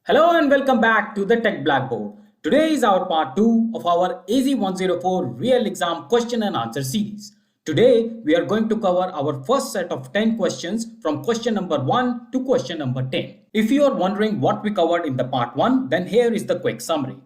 Hello and welcome back to the Tech Blackboard. Today is our part 2 of our AZ-104 real exam question and answer series. Today we are going to cover our first set of 10 questions from question number 1 to question number 10. If you are wondering what we covered in the part 1, then here is the quick summary.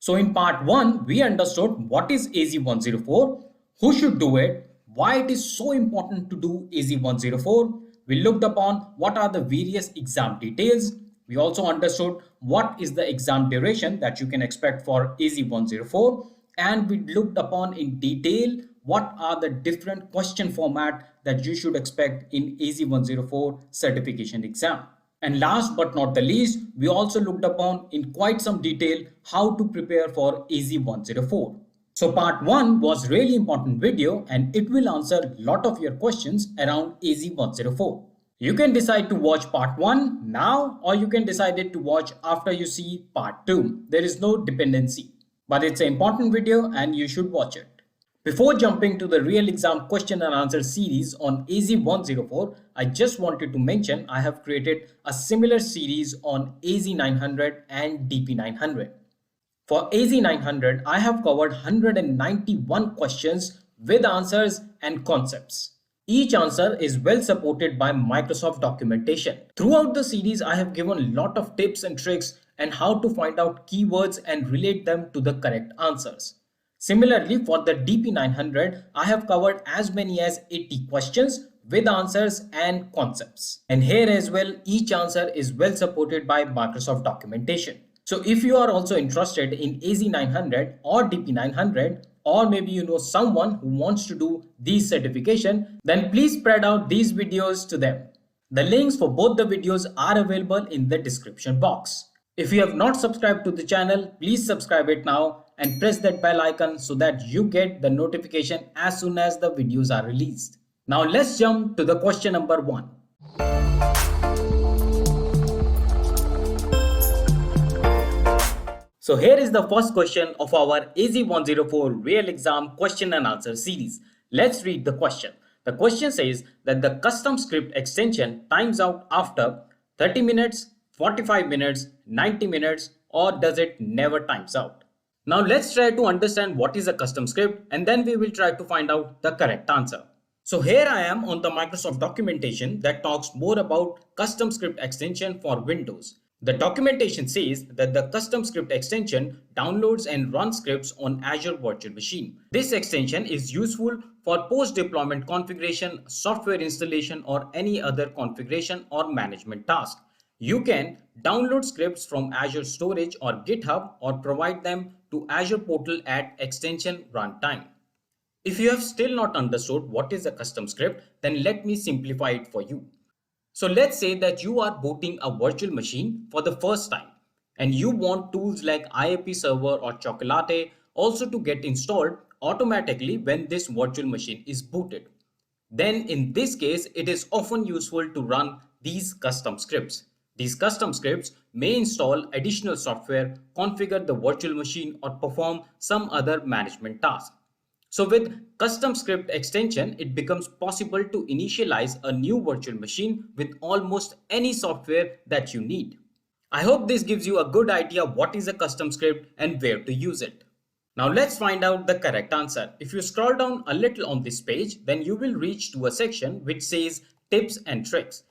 So in part 1, we understood what is AZ-104, who should do it, why it is so important to do AZ-104. We looked upon what are the various exam details. We also understood what is the exam duration that you can expect for AZ-104. And we looked upon in detail what are the different question format that you should expect in AZ-104 certification exam. And last but not the least, we also looked upon in quite some detail how to prepare for AZ-104. So part 1 was really important video and it will answer a lot of your questions around AZ-104. You can decide to watch part 1 now or you can decide it to watch after you see part 2. There is no dependency. But it's an important video and you should watch it. Before jumping to the real exam question and answer series on AZ-104, I just wanted to mention I have created a similar series on AZ-900 and DP-900. For AZ-900, I have covered 191 questions with answers and concepts. Each answer is well supported by Microsoft documentation. Throughout the series, I have given a lot of tips and tricks and how to find out keywords and relate them to the correct answers. Similarly, for the DP900, I have covered as many as 80 questions with answers and concepts. And here as well, each answer is well supported by Microsoft documentation. So if you are also interested in AZ900 or DP900, or maybe you know someone who wants to do these certification, then please spread out these videos to them. The links for both the videos are available in the description box. If you have not subscribed to the channel, please subscribe it now and press that bell icon so that you get the notification as soon as the videos are released. Now let's jump to the question number 1. So here is the first question of our AZ-104 real exam question and answer series. Let's read the question. The question says that the custom script extension times out after 30 minutes, 45 minutes, 90 minutes, or does it never times out? Now let's try to understand what is a custom script and then we will try to find out the correct answer. So here I am on the Microsoft documentation that talks more about custom script extension for Windows. The documentation says that the custom script extension downloads and runs scripts on Azure Virtual Machine. This extension is useful for post-deployment configuration, software installation, or any other configuration or management task. You can download scripts from Azure Storage or GitHub or provide them to Azure portal at extension runtime. If you have still not understood what is a custom script, then let me simplify it for you. So let's say that you are booting a virtual machine for the first time and you want tools like IAP server or Chocolate also to get installed automatically when this virtual machine is booted. Then in this case, it is often useful to run these custom scripts. These custom scripts may install additional software, configure the virtual machine, or perform some other management task. So with custom script extension, it becomes possible to initialize a new virtual machine with almost any software that you need. I hope this gives you a good idea what is a custom script and where to use it. Now let's find out the correct answer. If you scroll down a little on this page, then you will reach to a section which says tips and tricks.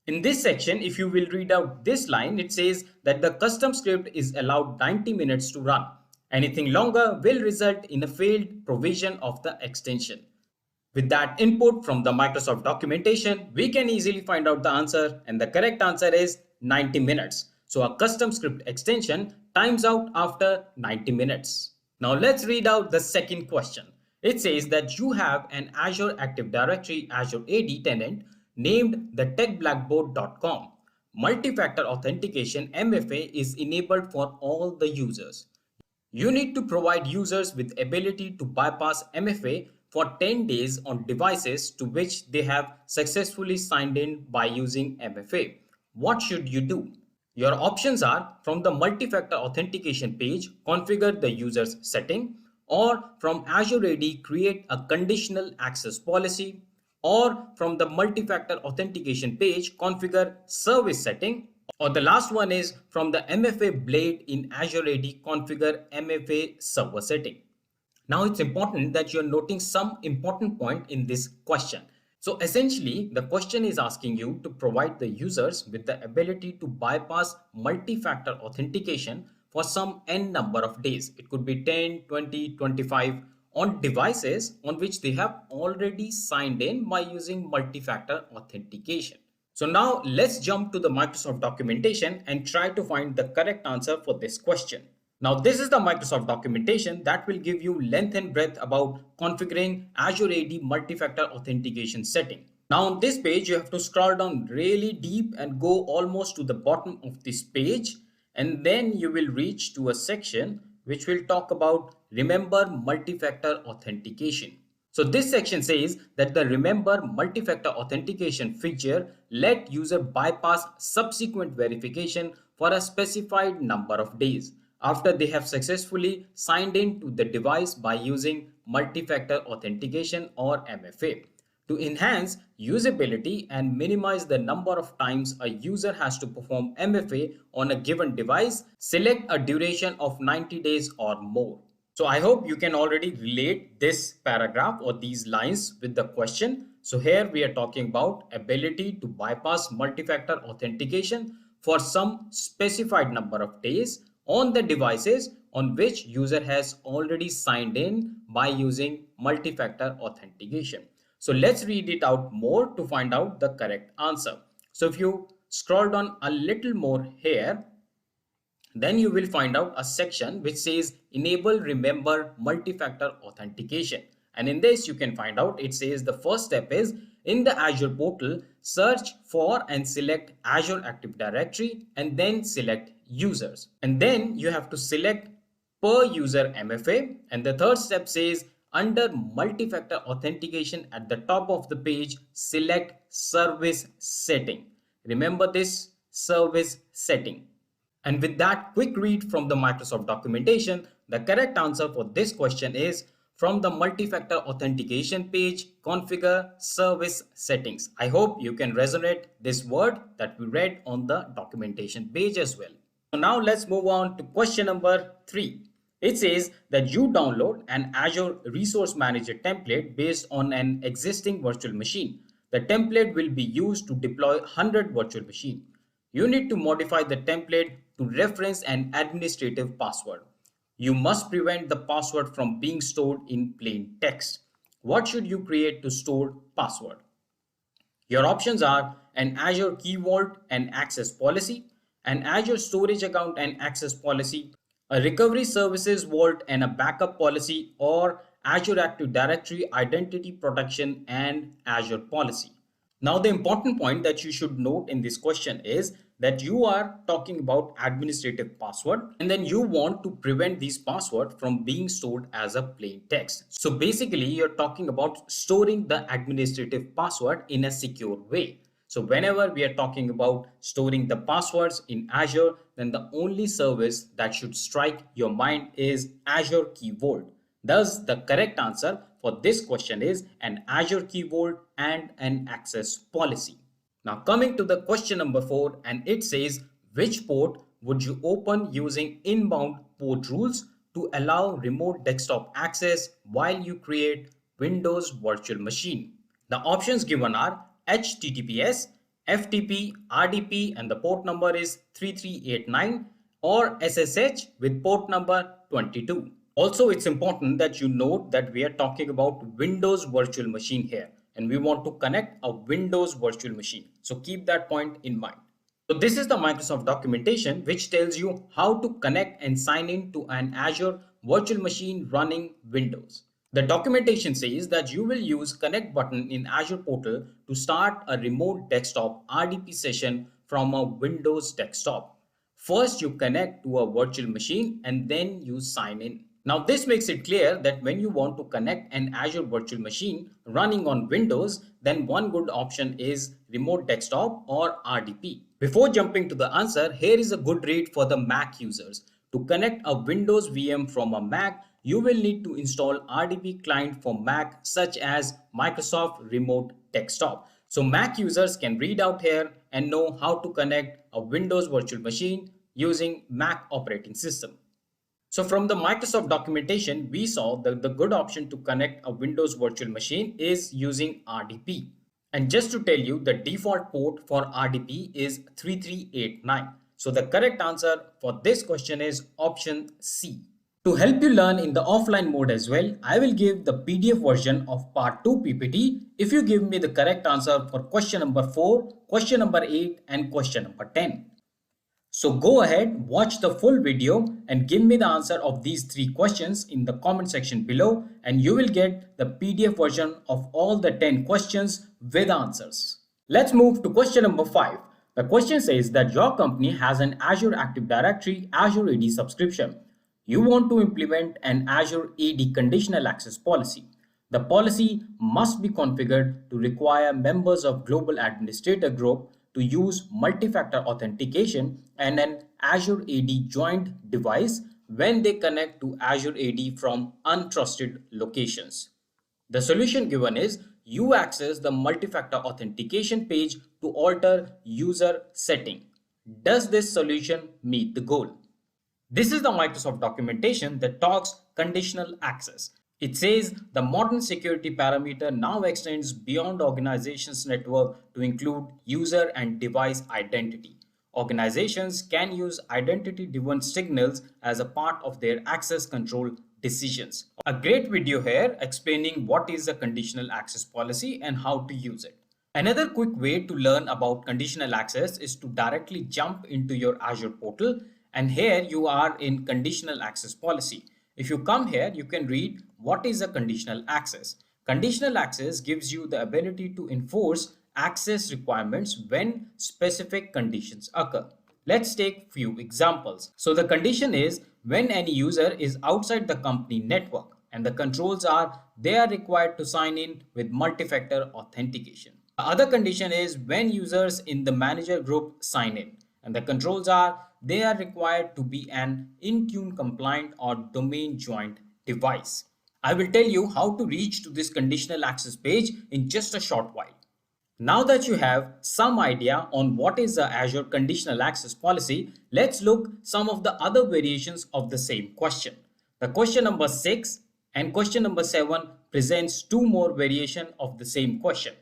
In this section, if you will read out this line, it says that the custom script is allowed 90 minutes to run. Anything longer will result in a failed provision of the extension. With that input from the Microsoft documentation, we can easily find out the answer, and the correct answer is 90 minutes. So a custom script extension times out after 90 minutes. Now let's read out the second question. It says that you have an Azure Active Directory Azure AD tenant named the techblackboard.com. Multi-factor authentication MFA is enabled for all the users. You need to provide users with ability to bypass MFA for 10 days on devices to which they have successfully signed in by using MFA. What should you do? Your options are from the multi-factor authentication page, configure the user's setting, or from Azure AD, create a conditional access policy, or from the multi-factor authentication page, configure service setting, Or the last one is from the MFA blade in Azure AD configure MFA server setting. Now it's important that you're noting some important point in this question. So essentially, the question is asking you to provide the users with the ability to bypass multi-factor authentication for some n number of days. It could be 10, 20, 25 on devices on which they have already signed in by using multi-factor authentication. So now let's jump to the Microsoft documentation and try to find the correct answer for this question. Now this is the Microsoft documentation that will give you length and breadth about configuring Azure AD multi-factor authentication setting. Now on this page, you have to scroll down really deep and go almost to the bottom of this page, and then you will reach to a section which will talk about remember multi-factor authentication. So this section says that the remember multi-factor authentication feature let user bypass subsequent verification for a specified number of days after they have successfully signed in to the device by using multi-factor authentication or MFA. To enhance usability and minimize the number of times a user has to perform MFA on a given device, select a duration of 90 days or more. So I hope you can already relate this paragraph or these lines with the question. So here we are talking about ability to bypass multi-factor authentication for some specified number of days on the devices on which user has already signed in by using multi-factor authentication. So let's read it out more to find out the correct answer. So if you scroll down a little more here, then you will find out a section which says enable remember multi-factor authentication. And in this you can find out it says the first step is in the Azure portal, search for and select Azure Active Directory and then select users. And then you have to select per user MFA. And the third step says under multi-factor authentication at the top of the page, select service setting. Remember this service setting. And with that quick read from the Microsoft documentation, the correct answer for this question is from the multi-factor authentication page, configure service settings. I hope you can resonate this word that we read on the documentation page as well. So now let's move on to question number 3. It says that you download an Azure Resource Manager template based on an existing virtual machine. The template will be used to deploy 100 virtual machines. You need to modify the template to reference an administrative password. You must prevent the password from being stored in plain text. What should you create to store password? Your options are an Azure Key Vault and Access Policy, an Azure Storage Account and Access Policy, a Recovery Services Vault and a Backup Policy, or Azure Active Directory Identity Protection and Azure Policy. Now, the important point that you should note in this question is that you are talking about administrative password and then you want to prevent these password from being stored as a plain text. So basically you're talking about storing the administrative password in a secure way. So whenever we are talking about storing the passwords in Azure, then the only service that should strike your mind is Azure Key Vault. Thus, the correct answer for this question is an Azure Key Vault and an access policy. Now coming to the question number 4, and it says which port would you open using inbound port rules to allow remote desktop access while you create Windows virtual machine. The options given are HTTPS, FTP, RDP and the port number is 3389 or SSH with port number 22. Also, it's important that you note that we are talking about Windows virtual machine here and we want to connect a Windows virtual machine. So keep that point in mind. So this is the Microsoft documentation which tells you how to connect and sign in to an Azure virtual machine running Windows. The documentation says that you will use connect button in Azure portal to start a remote desktop RDP session from a Windows desktop. First, you connect to a virtual machine and then you sign in. Now this makes it clear that when you want to connect an Azure virtual machine running on Windows, then one good option is remote desktop or RDP. Before jumping to the answer, here is a good read for the Mac users. To connect a Windows VM from a Mac, you will need to install RDP client for Mac such as Microsoft Remote Desktop. So Mac users can read out here and know how to connect a Windows virtual machine using Mac operating system. So from the Microsoft documentation, we saw that the good option to connect a Windows virtual machine is using RDP. And just to tell you, the default port for RDP is 3389. So the correct answer for this question is option C. To help you learn in the offline mode as well, I will give the PDF version of part 2 PPT if you give me the correct answer for question number 4, question number 8 and question number 10. So go ahead, watch the full video and give me the answer of these 3 questions in the comment section below, and you will get the PDF version of all the 10 questions with answers. Let's move to question number 5. The question says that your company has an Azure Active Directory Azure AD subscription. You want to implement an Azure AD conditional access policy. The policy must be configured to require members of Global Administrator Group to use multi-factor authentication and an Azure AD joint device when they connect to Azure AD from untrusted locations. The solution given is you access the multi-factor authentication page to alter user setting. Does this solution meet the goal? This is the Microsoft documentation that talks conditional access. It says the modern security parameter now extends beyond organization's network to include user and device identity. Organizations can use identity-driven signals as a part of their access control decisions. A great video here explaining what is a conditional access policy and how to use it. Another quick way to learn about conditional access is to directly jump into your Azure portal, and here you are in conditional access policy. If you come here, you can read what is a conditional access. Conditional access gives you the ability to enforce access requirements when specific conditions occur. Let's take few examples. So the condition is when any user is outside the company network, and the controls are they are required to sign in with multi-factor authentication. The other condition is when users in the manager group sign in, and the controls are they are required to be an Intune compliant or domain joint device. I will tell you how to reach to this conditional access page in just a short while. Now that you have some idea on what is the Azure conditional access policy, let's look some of the other variations of the same question. The question number 6 and question number 7 presents 2 more variation of the same question.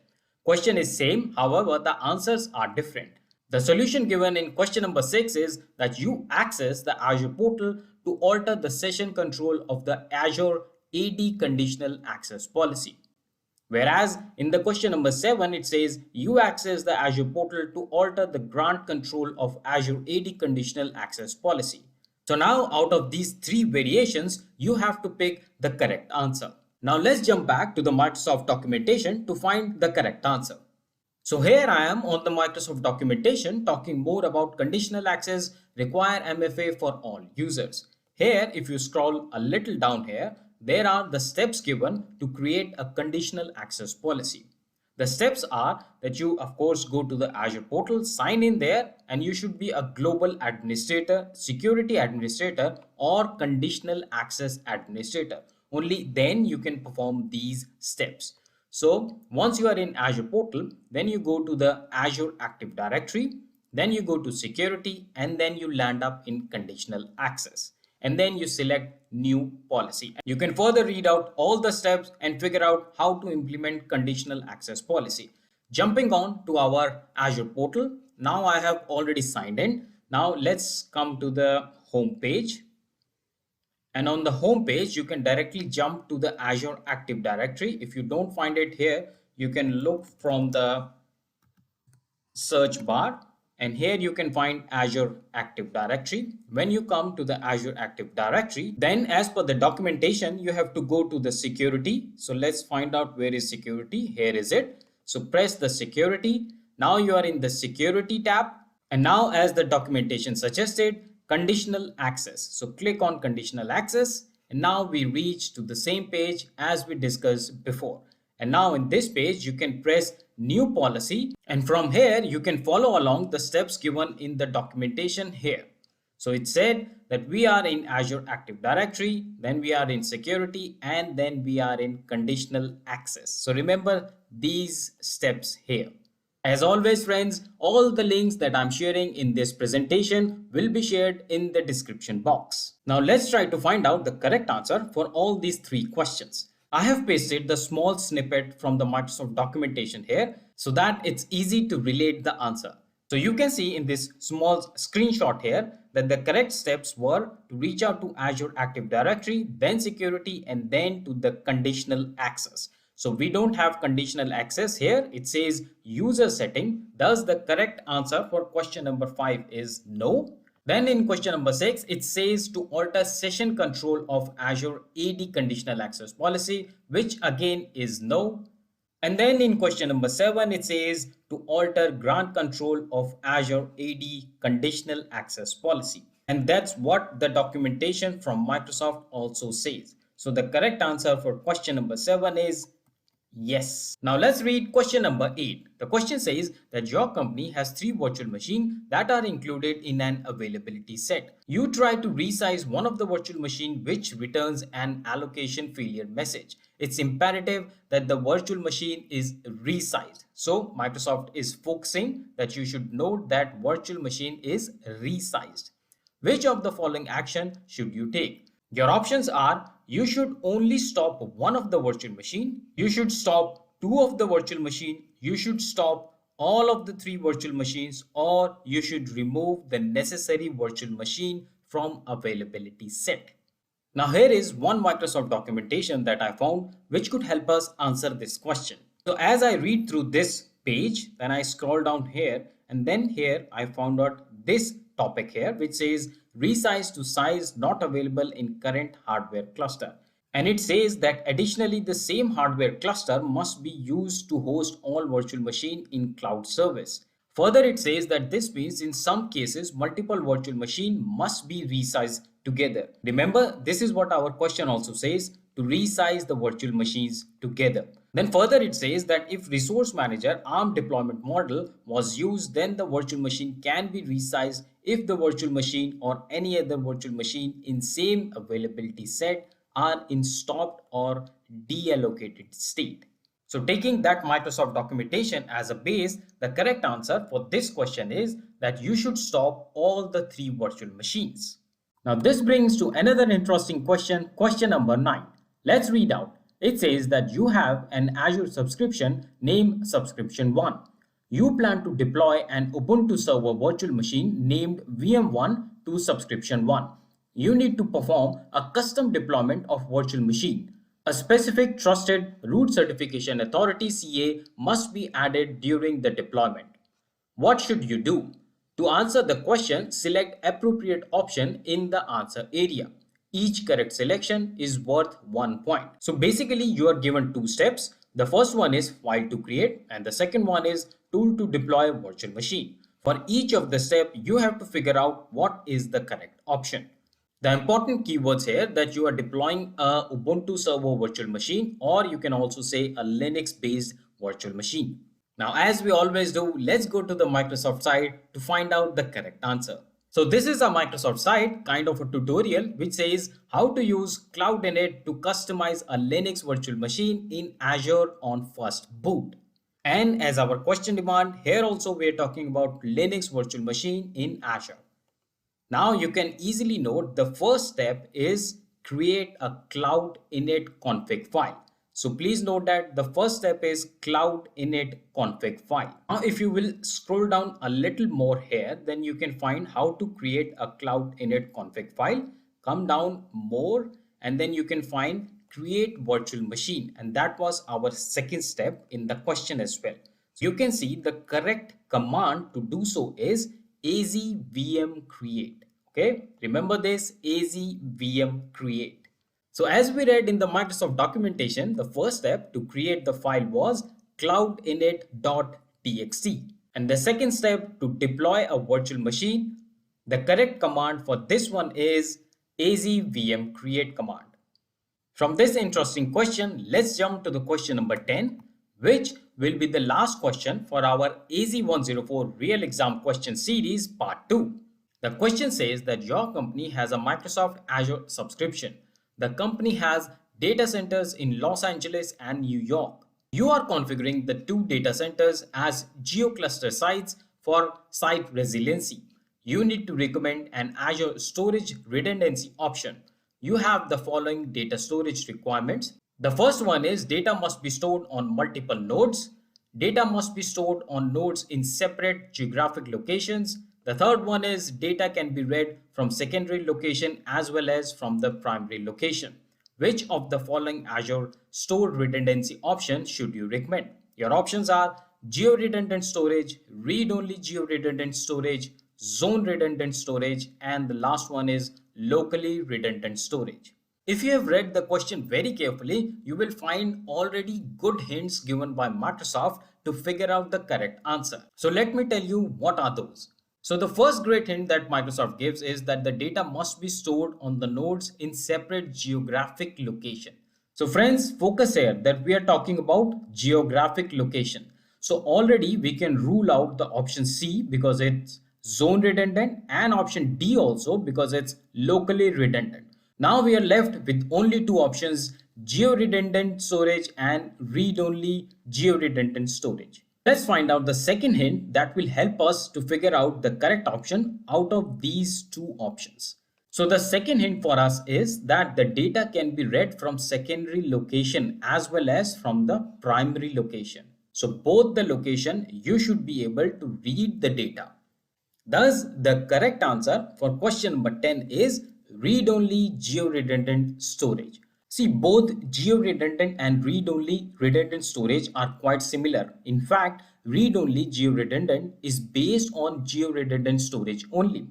Question is same, however the answers are different. The solution given in question number 6 is that you access the Azure portal to alter the session control of the Azure AD conditional access policy. Whereas in the question number 7, it says you access the Azure portal to alter the grant control of Azure AD conditional access policy. So now out of these 3 variations, you have to pick the correct answer. Now let's jump back to the Microsoft documentation to find the correct answer. So here I am on the Microsoft documentation talking more about conditional access require MFA for all users. Here, if you scroll a little down here, there are the steps given to create a conditional access policy. The steps are that you of course go to the Azure portal, sign in there, and you should be a global administrator, security administrator, or conditional access administrator. Only then you can perform these steps. So once you are in Azure portal, then you go to the Azure Active Directory, then you go to security, and then you land up in conditional access. And then you select new policy. You can further read out all the steps and figure out how to implement conditional access policy. Jumping on to our Azure portal. Now I have already signed in. Now let's come to the home page. And on the home page, you can directly jump to the Azure Active Directory. If you don't find it here, you can look from the search bar. And here you can find Azure Active Directory. When you come to the Azure Active Directory, then as per the documentation, you have to go to the security. So let's find out where is security. Here is it. So press the security. Now you are in the security tab. And now as the documentation suggested, conditional access. So click on conditional access. And now we reach to the same page as we discussed before. And now in this page, you can press new policy, and from here you can follow along the steps given in the documentation here. So it said that we are in Azure Active Directory, then we are in security, and then we are in conditional access. So remember these steps here. As always, friends, all the links that I'm sharing in this presentation will be shared in the description box. Now let's try to find out the correct answer for all these three questions. I have pasted the small snippet from the Microsoft documentation here so that it's easy to relate the answer. So you can see in this small screenshot here that the correct steps were to reach out to Azure Active Directory, then security, and then to the conditional access. So we don't have conditional access here. It says user setting. Thus the correct answer for question number 5 is no. Then in question number 6, it says to alter session control of Azure AD conditional access policy, which again is no. And then in question number 7, it says to alter grant control of Azure AD conditional access policy. And that's what the documentation from Microsoft also says. So the correct answer for question number 7 is yes. Now let's read question number 8. The question says that your company has 3 virtual machines that are included in an availability set. You try to resize one of the virtual machine which returns an allocation failure message. It's imperative that the virtual machine is resized. So Microsoft is focusing that you should note that virtual machine is resized. Which of the following action should you take? Your options are you should only stop one of the virtual machine, you should stop two of the virtual machine, you should stop all of the 3 virtual machines, or you should remove the necessary virtual machine from availability set. Now here is one Microsoft documentation that I found which could help us answer this question. So as I read through this page, then I scroll down here and then here I found out this topic here which says resize to size not available in current hardware cluster. And it says that additionally the same hardware cluster must be used to host all virtual machine in cloud service. Further, it says that this means in some cases multiple virtual machine must be resized together. Remember, this is what our question also says, to resize the virtual machines together. Then further it says that if resource manager ARM deployment model was used, then the virtual machine can be resized if the virtual machine or any other virtual machine in same availability set are in stopped or deallocated state. So taking that Microsoft documentation as a base, the correct answer for this question is that you should stop all the 3 virtual machines. Now this brings to another interesting question, question number 9. Let's read out. It says that you have an Azure subscription named Subscription 1. You plan to deploy an Ubuntu server virtual machine named VM1 to Subscription 1. You need to perform a custom deployment of virtual machine. A specific trusted root certification authority CA must be added during the deployment. What should you do? To answer the question, select appropriate option in the answer area. Each correct selection is worth 1 point. So basically you are given 2 steps. The first one is file to create and the second one is tool to deploy a virtual machine. For each of the step, you have to figure out what is the correct option. The important keywords here that you are deploying a Ubuntu server virtual machine, or you can also say a Linux based virtual machine. Now, as we always do, let's go to the Microsoft site to find out the correct answer. So this is a Microsoft site, kind of a tutorial which says how to use Cloud Init to customize a Linux virtual machine in Azure on first boot. And as our question demand, here also we are talking about Linux virtual machine in Azure. Now you can easily note the first step is create a Cloud Init config file. So please note that the first step is Cloud Init config file. Now if you will scroll down a little more here, then you can find how to create a Cloud Init config file. Come down more and then you can find create virtual machine, and that was our second step in the question as well. So you can see the correct command to do so is AZ-VM create. Okay, remember this, AZ-VM create. So as we read in the Microsoft documentation, the first step to create the file was cloudinit.txt. And the second step to deploy a virtual machine, the correct command for this one is AZ-VM create command. From this interesting question, let's jump to the question number 10, which will be the last question for our AZ-104 real exam question series part 2. The question says that your company has a Microsoft Azure subscription. The company has data centers in Los Angeles and New York. You are configuring the two data centers as geo-cluster sites for site resiliency. You need to recommend an Azure storage redundancy option. You have the following data storage requirements. The first one is data must be stored on multiple nodes. Data must be stored on nodes in separate geographic locations. The third one is data can be read from secondary location as well as from the primary location. Which of the following Azure stored redundancy options should you recommend? Your options are geo-redundant storage, read-only geo-redundant storage, zone redundant storage, and the last one is locally redundant storage. If you have read the question very carefully, you will find already good hints given by Microsoft to figure out the correct answer. So let me tell you what are those. So the first great hint that Microsoft gives is that the data must be stored on the nodes in separate geographic location. So friends, focus here that we are talking about geographic location. So already we can rule out the option C because it's zone redundant and option D also because it's locally redundant. Now we are left with only two options, geo-redundant storage and read-only geo-redundant storage. Let's find out the second hint that will help us to figure out the correct option out of these two options. So the second hint for us is that the data can be read from secondary location as well as from the primary location. So both the location you should be able to read the data. Thus the correct answer for question number 10 is read-only geo-redundant storage. See, both geo-redundant and read-only redundant storage are quite similar. In fact, read-only geo-redundant is based on geo-redundant storage only.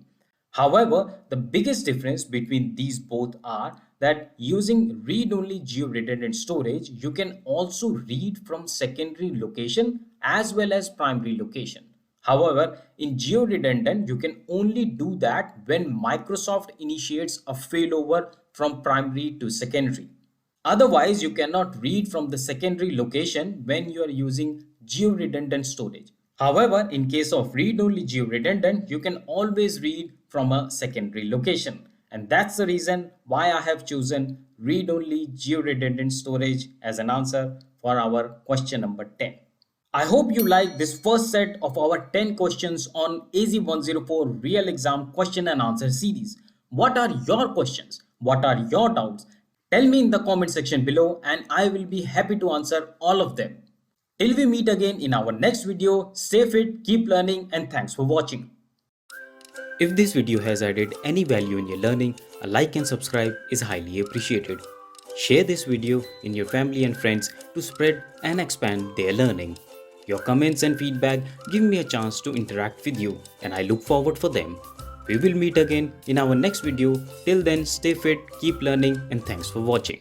However, the biggest difference between these both are that using read-only geo-redundant storage, you can also read from secondary location as well as primary location. However, in geo-redundant, you can only do that when Microsoft initiates a failover from primary to secondary. Otherwise, you cannot read from the secondary location when you are using geo-redundant storage. However, in case of read-only geo-redundant, you can always read from a secondary location. And that's the reason why I have chosen read-only geo-redundant storage as an answer for our question number 10. I hope you like this first set of our 10 questions on AZ-104 real exam question and answer series. What are your questions? What are your doubts? Tell me in the comment section below and I will be happy to answer all of them. Till we meet again in our next video, stay fit, keep learning and thanks for watching. If this video has added any value in your learning, a like and subscribe is highly appreciated. Share this video in your family and friends to spread and expand their learning. Your comments and feedback give me a chance to interact with you and I look forward for them. We will meet again in our next video. Till then, stay fit, keep learning and thanks for watching.